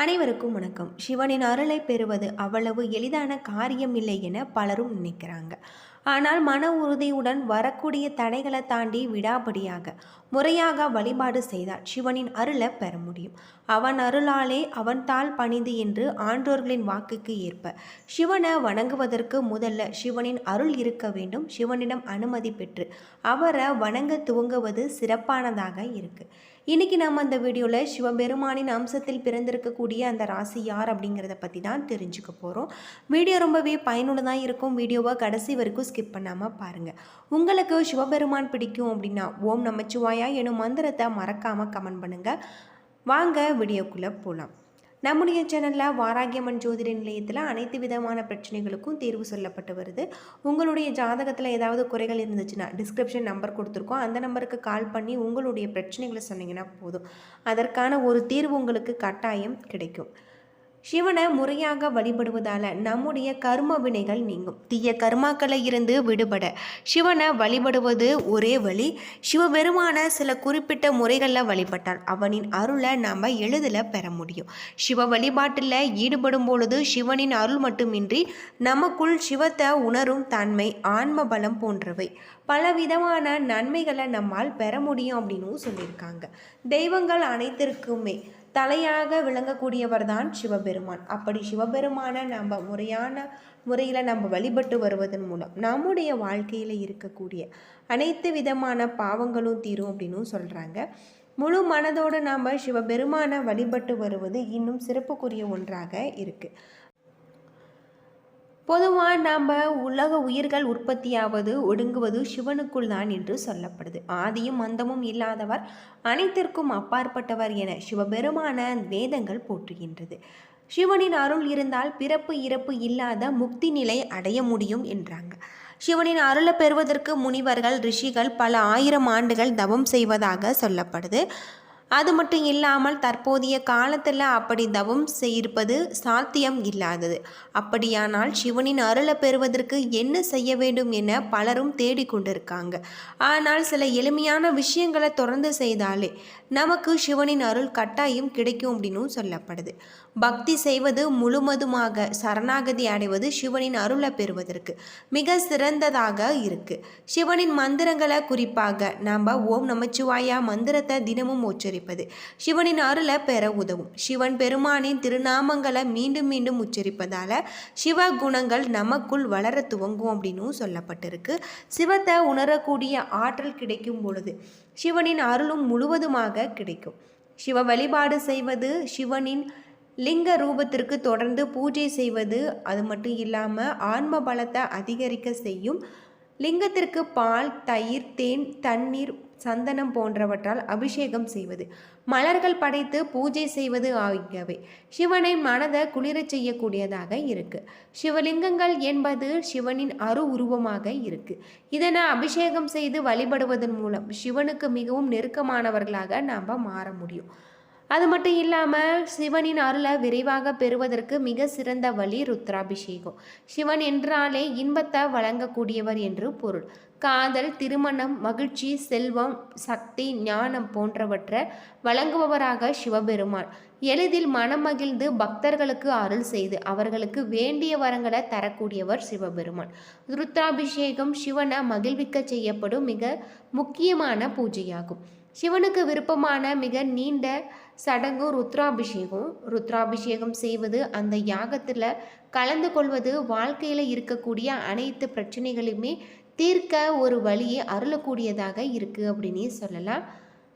அனைவருக்கும் வணக்கம். சிவனின் அருளை பெறுவது அவ்வளவு எளிதான காரியம் இல்லை என பலரும் நினைக்கிறாங்க. ஆனால் மன உறுதியுடன் வரக்கூடிய தடைகளை தாண்டி விடாபடியாக முறையாக வழிபாடு செய்தால் சிவனின் அருளை பெற முடியும். அவன் அருளாலே அவன் தாள் பணிந்து என்று ஆன்றோர்களின் வாக்குக்கு ஏற்ப சிவனை வணங்குவதற்கு முதல்ல சிவனின் அருள் இருக்க வேண்டும். சிவனிடம் அனுமதி பெற்று அவரை வணங்க துவங்குவது சிறப்பானதாக இருக்கு. இன்றைக்கி நம்ம அந்த வீடியோவில் சிவபெருமானின் அம்சத்தில் பிறந்திருக்கக்கூடிய அந்த ராசி யார் அப்படிங்கிறத பற்றி தான் தெரிஞ்சுக்க போகிறோம். வீடியோ ரொம்பவே பயனுள்ளதாக இருக்கும். வீடியோவை கடைசி வரைக்கும் ஸ்கிப் பண்ணாமல் பாருங்கள். உங்களுக்கு சிவபெருமான் பிடிக்கும் அப்படின்னா ஓம் நமச்சிவாயா எனும் மந்திரத்தை மறக்காமல் கமெண்ட் பண்ணுங்கள். வாங்க வீடியோக்குள்ளே போகலாம். நம்முடைய சேனலில் வாராகியம்மன் ஜோதிட நிலையத்தில் அனைத்து விதமான பிரச்சனைகளுக்கும் தீர்வு சொல்லப்பட்டு வருது. உங்களுடைய ஜாதகத்தில் ஏதாவது குறைகள் இருந்துச்சுன்னா டிஸ்கிரிப்ஷன் நம்பர் கொடுத்துருக்கோம். அந்த நம்பருக்கு கால் பண்ணி உங்களுடைய பிரச்சனைகளை சொன்னீங்கன்னா போதும். அதற்கான ஒரு தீர்வு உங்களுக்கு கட்டாயம் கிடைக்கும். சிவனை முறையாக வழிபடுவதால் நம்முடைய கர்ம வினைகள் நீங்கும். தீய கர்மாக்களை இருந்து விடுபட சிவனை வழிபடுவது ஒரே வழி. சிவபெருமான சில குறிப்பிட்ட முறைகளில் வழிபட்டால் அவனின் அருளை நாம் எளிதில் பெற முடியும். சிவ வழிபாட்டில் ஈடுபடும் பொழுது சிவனின் அருள் மட்டுமின்றி நமக்குள் சிவத்தை உணரும் தன்மை, ஆன்ம பலம் போன்றவை பலவிதமான நன்மைகளை நம்மால் பெற முடியும் அப்படின்னு சொல்லியிருக்காங்க. தெய்வங்கள் அனைத்திற்குமே தலையாக விளங்கக்கூடியவர் தான் சிவபெருமான். அப்படி சிவபெருமானை நம்ம முறையில் நம்ம வழிபட்டு வருவதன் மூலம் நம்முடைய வாழ்க்கையில் இருக்கக்கூடிய அனைத்து விதமான பாவங்களும் தீரும் அப்படின்னு சொல்கிறாங்க. முழு மனதோடு நாம் சிவபெருமானை வழிபட்டு வருவது இன்னும் சிறப்புக்குரிய ஒன்றாக இருக்குது. பொதுவாக நாம் உலக உயிர்கள் உற்பத்தியாவது ஒடுங்குவது சிவனுக்குள் தான் என்று சொல்லப்படுது. ஆதியும் அந்தமும் இல்லாதவர், அனைத்திற்கும் அப்பாற்பட்டவர் என சிவபெருமான வேதங்கள் போற்றுகின்றது. சிவனின் அருள் இருந்தால் பிறப்பு இறப்பு இல்லாத முக்தி நிலை அடைய முடியும் என்றாங்க. சிவனின் அருளை பெறுவதற்கு முனிவர்கள், ரிஷிகள் பல ஆயிரம் ஆண்டுகள் தவம் செய்வதாக சொல்லப்படுது. அது மட்டும் இல்லாமல் தற்போதைய காலத்தில் அப்படி தவம் செய்திருப்பது சாத்தியம் இல்லாதது. அப்படியானால் சிவனின் அருளை பெறுவதற்கு என்ன செய்ய வேண்டும் என பலரும் தேடிக்கொண்டிருக்காங்க. ஆனால் சில எளிமையான விஷயங்களை தொடர்ந்து செய்தாலே நமக்கு சிவனின் அருள் கட்டாயம் கிடைக்கும் அப்படின்னு சொல்லப்படுது. பக்தி செய்வது, முழுவதுமாக சரணாகதி அடைவது சிவனின் அருளை பெறுவதற்கு மிக சிறந்ததாக இருக்குது. சிவனின் மந்திரங்களை குறிப்பாக நாம் ஓம் நமச்சிவாயா மந்திரத்தை தினமும் உச்சரிப்பது சிவனின் அருளை பெற உதவும். சிவன் பெருமானின் திருநாமங்களை மீண்டும் மீண்டும் உச்சரிப்பதால் சிவ குணங்கள் நமக்குள் வளர துவங்கும் அப்படின்னு சொல்லப்பட்டிருக்கு. சிவத்தை உணரக்கூடிய ஆற்றல் கிடைக்கும் பொழுது சிவனின் அருளும் முழுவதுமாக கிடைக்கும். சிவ வழிபாடு செய்வது, சிவனின் லிங்க ரூபத்திற்கு தொடர்ந்து பூஜை செய்வது, அது மட்டும் இல்லாமல் ஆன்ம பலத்தை அதிகரிக்க செய்யும். லிங்கத்திற்கு பால், தயிர், தேன், தண்ணீர், சந்தனம் போன்றவற்றால் அபிஷேகம் செய்வது, மலர்கள் படைத்து பூஜை செய்வது ஆகியவை சிவனை மனதை குளிரச் செய்யக்கூடியதாக இருக்கு. சிவலிங்கங்கள் என்பது சிவனின் உருவமாக இருக்கு. இதனை அபிஷேகம் செய்து வழிபடுவதன் மூலம் சிவனுக்கு மிகவும் நெருக்கமானவர்களாக நாம் மாற முடியும். அது மட்டும் இல்லாமல் சிவனின் அருளை விரைவாக பெறுவதற்கு மிக சிறந்த வழி ருத்ராபிஷேகம். சிவன் என்றாலே இன்பத்தை வழங்கக்கூடியவர் என்று பொருள். காதல், திருமணம், மகிழ்ச்சி, செல்வம், சக்தி, ஞானம் போன்றவற்றை வழங்குபவராக சிவபெருமான். எளிதில் மனம் மகிழ்ந்து பக்தர்களுக்கு அருள் செய்து அவர்களுக்கு வேண்டிய வரங்களை தரக்கூடியவர் சிவபெருமான். ருத்ராபிஷேகம் சிவனை மகிழ்விக்க செய்யப்படும் மிக முக்கியமான பூஜையாகும். சிவனுக்கு விருப்பமான மிக நீண்ட சடங்கு ருத்ராபிஷேகம். ருத்ராபிஷேகம் செய்வது, அந்த யாகத்தில் கலந்து கொள்வது வாழ்க்கையில் இருக்கக்கூடிய அனைத்து பிரச்சனைகளையுமே தீர்க்க ஒரு வழியை அருளக்கூடியதாக இருக்குது அப்படின்னு சொல்லலாம்.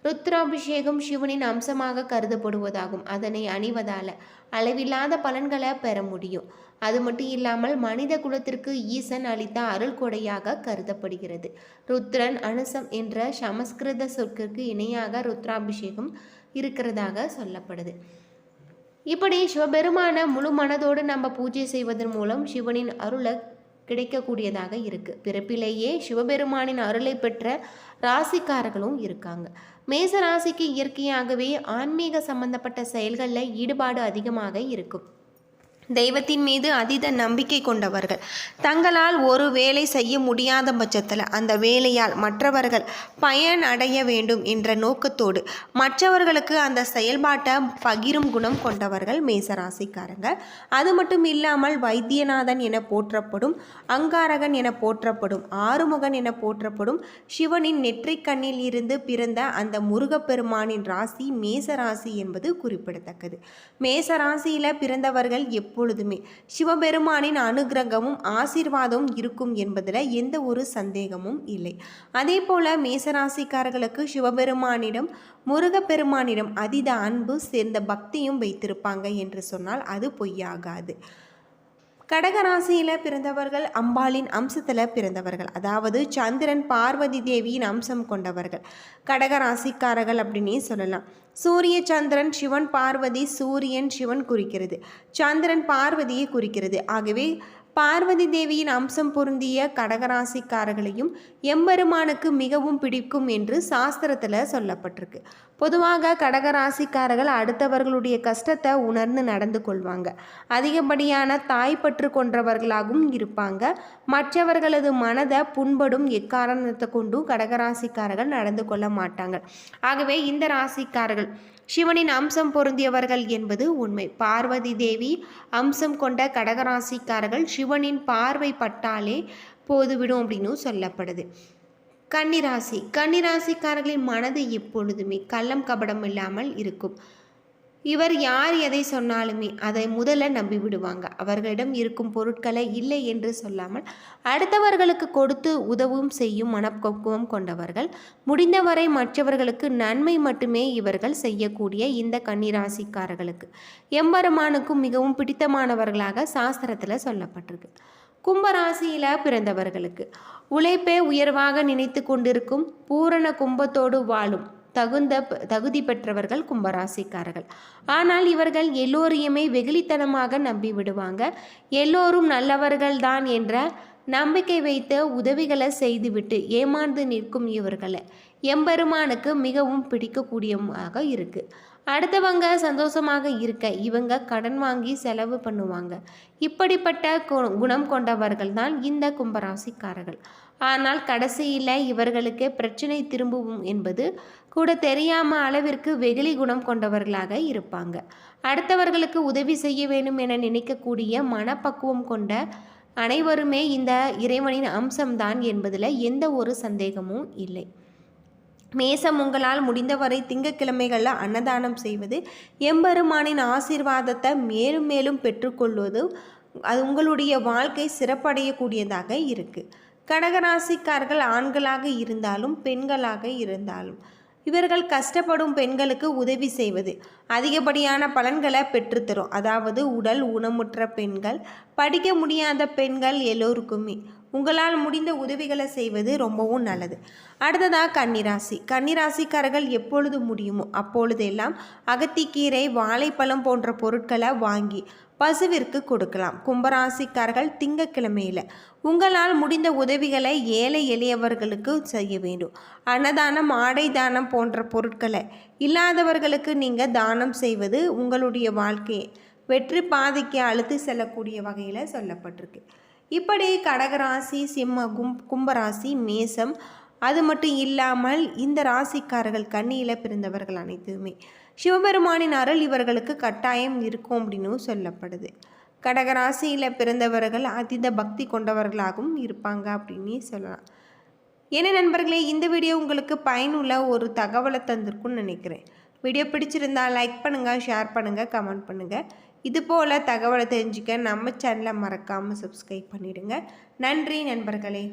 ருத்ராபிஷேகம் சிவனின் அம்சமாக கருதப்படுவதாகும். அதனை அணிவதால் அளவில்லாத பலன்களை பெற முடியும். அது மட்டும் இல்லாமல் மனித குலத்திற்கு ஈசன் அளித்த அருள் கொடையாக கருதப்படுகிறது. ருத்ரன், அனுசம் என்ற சமஸ்கிருத சொற்கிற்கு இணையாக ருத்ராபிஷேகம் இருக்கிறதாக சொல்லப்படுது. இப்படி சிவபெருமான முழு மனதோடு நம்ம பூஜை செய்வதன் மூலம் சிவனின் அருளை கிடைக்கக்கூடியதாக இருக்குது. பிறப்பிலேயே சிவபெருமானின் அருளை பெற்ற ராசிக்காரர்களும் இருக்காங்க. மேச ராசிக்கு இயற்கையாகவே ஆன்மீக சம்பந்தப்பட்ட செயல்களில் ஈடுபாடு அதிகமாக இருக்கும். தெய்வத்தின் மீது அதீத நம்பிக்கை கொண்டவர்கள். தங்களால் ஒரு வேலை செய்ய முடியாத பட்சத்தில் அந்த வேலையால் மற்றவர்கள் பயன் அடைய வேண்டும் என்ற நோக்கத்தோடு மற்றவர்களுக்கு அந்த செயல்பாட்டை பகிரும் குணம் கொண்டவர்கள் மேசராசிக்காரங்க. அது மட்டும் இல்லாமல் வைத்தியநாதன் என போற்றப்படும், அங்காரகன் என போற்றப்படும், ஆறுமுகன் என போற்றப்படும் சிவனின் நெற்றிக் கண்ணில் இருந்து பிறந்த அந்த முருகப்பெருமானின் ராசி மேசராசி என்பது குறிப்பிடத்தக்கது. மேசராசியில் பிறந்தவர்கள் எப்பொழுதுமே சிவபெருமானின் அனுகிரகமும் ஆசீர்வாதமும் இருக்கும் என்பதில் எந்த ஒரு சந்தேகமும் இல்லை. அதே போல மேசராசிக்காரர்களுக்கு சிவபெருமானிடம் முருகப்பெருமானிடம் அதீத அன்பு சேர்ந்த பக்தியும் வைத்திருப்பாங்க என்று சொன்னால் அது பொய்யாகாது. கடகராசியில் பிறந்தவர்கள் அம்பாளின் அம்சத்தில் பிறந்தவர்கள், அதாவது சந்திரன் பார்வதி தேவியின் அம்சம் கொண்டவர்கள் கடகராசிக்காரர்கள் அப்படின்னே சொல்லலாம். சூரிய சந்திரன் சிவன் பார்வதி, சூரியன் சிவன் குறிக்கிறது, சந்திரன் பார்வதியை குறிக்கிறது. ஆகவே பார்வதி தேவியின் அம்சம் பொருந்திய கடகராசிக்காரர்களையும் எம்பெருமானுக்கு மிகவும் பிடிக்கும் என்று சாஸ்திரத்தில் சொல்லப்பட்டிருக்கு. பொதுவாக கடகராசிக்காரர்கள் அடுத்தவர்களுடைய கஷ்டத்தை உணர்ந்து நடந்து கொள்வாங்க. அதிகப்படியான தாய்ப்பற்று கொன்றவர்களாகவும் இருப்பாங்க. மற்றவர்களது மனதை புண்படும் எக்காரணத்தை கொண்டும் கடகராசிக்காரர்கள் நடந்து கொள்ள மாட்டாங்க. ஆகவே இந்த ராசிக்காரர்கள் சிவனின் அம்சம் பொருந்தியவர்கள் என்பது உண்மை. பார்வதி தேவி அம்சம் கொண்ட கடகராசிக்காரர்கள் சிவனின் பார்வை பட்டாலே போதுவிடும் அப்படின்னு சொல்லப்படுது. கன்னிராசி, கன்னிராசிக்காரர்களின் மனது எப்பொழுதுமே கள்ளம் கபடம் இல்லாமல் இருக்கும். இவர் யார் எதை சொன்னாலுமே அதை முதல்ல நம்பி விடுவாங்க. அவர்களிடம் இருக்கும் பொருட்களை இல்லை என்று சொல்லாமல் அடுத்தவர்களுக்கு கொடுத்து உதவும் செய்யும் மனப்பக்குவம் கொண்டவர்கள். முடிந்தவரை மற்றவர்களுக்கு நன்மை மட்டுமே இவர்கள் செய்யக்கூடிய இந்த கன்னிராசிக்காரர்களுக்கு எம்பெருமானுக்கும் மிகவும் பிடித்தமானவர்களாக சாஸ்திரத்தில் சொல்லப்பட்டிருக்கு. கும்பராசியில் பிறந்தவர்களுக்கு உழைப்பே உயர்வாக நினைத்து கொண்டிருக்கும், பூரண கும்பத்தோடு வாழும் தகுதி பெற்றவர்கள் கும்பராசிக்காரர்கள். ஆனால் இவர்கள் எல்லோரையுமே வெகுளித்தனமாக நம்பி விடுவாங்க. எல்லோரும் நல்லவர்கள்தான் என்ற நம்பிக்கை வைத்து உதவிகளை செய்துவிட்டு ஏமாந்து நிற்கும் இவர்களை எம்பெருமானுக்கு மிகவும் பிடிக்கக்கூடியதாக இருக்குது. அடுத்தவங்க சந்தோஷமாக இருக்க இவங்க கடன் வாங்கி செலவு பண்ணுவாங்க. இப்படிப்பட்ட குணம் கொண்டவர்கள் தான் இந்த கும்பராசிக்காரர்கள். ஆனால் கடைசியில் இவர்களுக்கு பிரச்சனை திரும்பும் என்பது கூட தெரியாமல் அளவிற்கு வெகுளி குணம் கொண்டவர்களாக இருப்பாங்க. அடுத்தவர்களுக்கு உதவி செய்ய வேண்டும் என நினைக்கக்கூடிய மனப்பக்குவம் கொண்ட அனைவருமே இந்த இறைவனின் அம்சம்தான் என்பதில் எந்த ஒரு சந்தேகமும் இல்லை. மேசம், உங்களால் முடிந்தவரை திங்கட்கிழமைகளில் அன்னதானம் செய்வது, எம்பெருமானின் ஆசீர்வாதத்தை மேலும் மேலும் பெற்றுக்கொள்வது அது உங்களுடைய வாழ்க்கை சிறப்படையக்கூடியதாக இருக்குது. கடகராசிக்காரர்கள் ஆண்களாக இருந்தாலும் பெண்களாக இருந்தாலும் இவர்கள் கஷ்டப்படும் பெண்களுக்கு உதவி செய்வது அதிகப்படியான பலன்களை பெற்றுத்தரும். அதாவது உடல் ஊனமுற்ற பெண்கள், படிக்க முடியாத பெண்கள் எல்லோருக்குமே உங்களால் முடிந்த உதவிகளை செய்வது ரொம்பவும் நல்லது. அடுத்ததாக கன்னிராசி, கன்னிராசிக்காரர்கள் எப்பொழுது முடியுமோ அப்பொழுதெல்லாம் அகத்திக்கீரை, வாழைப்பழம் போன்ற பொருட்களை வாங்கி பசுவிற்கு கொடுக்கலாம். கும்பராசிக்காரர்கள் திங்கட்கிழமையில் உங்களால் முடிந்த உதவிகளை ஏழை எளியவர்களுக்கு செய்ய வேண்டும். அன்னதானம், ஆடை தானம் போன்ற பொருட்களை இல்லாதவர்களுக்கு நீங்கள் தானம் செய்வது உங்களுடைய வாழ்க்கையை வெற்றி பாதைக்கு அழுத்து செல்லக்கூடிய வகையில் சொல்லப்பட்டிருக்கு. இப்படி கடகராசி, சிம்மம், கும்பராசி, மேசம், அது மட்டும் இல்லாமல் இந்த ராசிக்காரர்கள் கன்னியில் பிறந்தவர்கள் அனைத்துமே சிவபெருமானின் அருள் இவர்களுக்கு கட்டாயம் இருக்கும் அப்படின்னு சொல்லப்படுது. கடகராசியில் பிறந்தவர்கள் அதீத பக்தி கொண்டவர்களாகவும் இருப்பாங்க அப்படின்னு சொல்லலாம். என்ன நண்பர்களே, இந்த வீடியோ உங்களுக்கு பயனுள்ள ஒரு தகவலை தந்திருக்குன்னு நினைக்கிறேன். வீடியோ பிடிச்சிருந்தால் லைக் பண்ணுங்கள், ஷேர் பண்ணுங்கள், கமெண்ட் பண்ணுங்கள். இதுபோல் தகவலை தெரிஞ்சுக்க நம்ம சேனலை மறக்காமல் சப்ஸ்கிரைப் பண்ணிவிடுங்க. நன்றி நண்பர்களே.